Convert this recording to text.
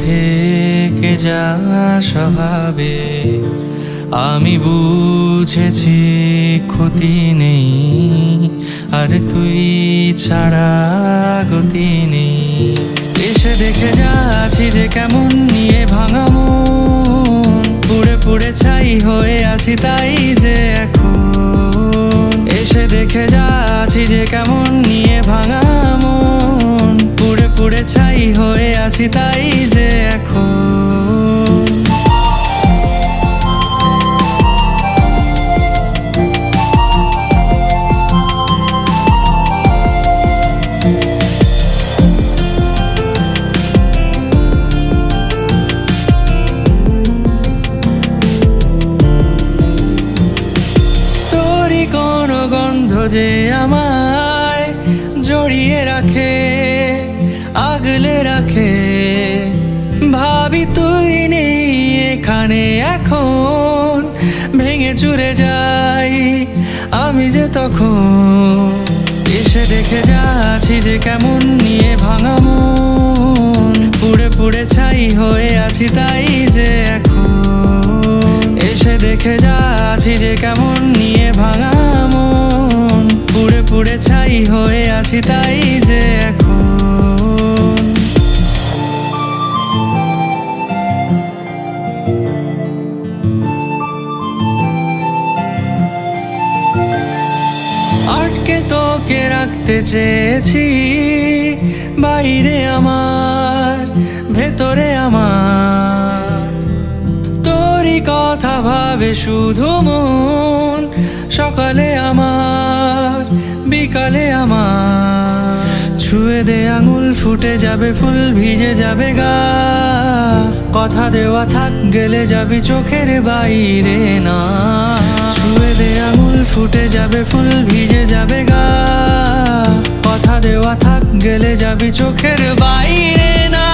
থেকে যা স্বভাবে আমি বুঝেছি ক্ষতি নেই, আর তুই ছাড়া গতি নেই। এসে দেখে যাচ্ছি যে কেমন নিয়ে ভাঙা মন, পুড়ে পুড়ে ছাই হয়ে আছি তাই যে এখন। এসে দেখে যাচ্ছি যে কেমন নিয়ে ভাঙা মন, পুড়ে পুড়ে ছাই হয়ে আছি তাই যে এখন। কোনো গন্ধ যে আমায় জড়িয়ে রাখে, আগলে রাখে, ভাবি তুই নেই এখানে এখন, ভেঙে চুরে যাই আমি যে তখন। এসে দেখে যাচ্ছি যে কেমন নিয়ে ভাঙা মন, পুড়ে পুড়ে ছাই হয়ে আছি তাই যে এখন। এসে দেখে যাচ্ছি যে কেমন নিয়ে ভাঙা মন, পুড়ে পুড়ে ছাই হয়ে আছি তাই যে এখন। আটকে তোকে রাখতে চেয়েছি, বাইরে আমার ভেতরে আমার, তোরই কথা ভাবে শুধু মন, সকালে আমার বিকালে আমার। ছুঁয়ে দে আঙুল ফুটে যাবে ফুল, ভিজে যাবে গা, কথা দেওয়া থাক গেলে যাবি চোখের বাইরে না। ছুঁয়ে দে আঙুল ফুটে যাবে ফুল, ভিজে যাবে গা, কথা দেওয়া থাক গেলে যাবি চোখের বাইরে না।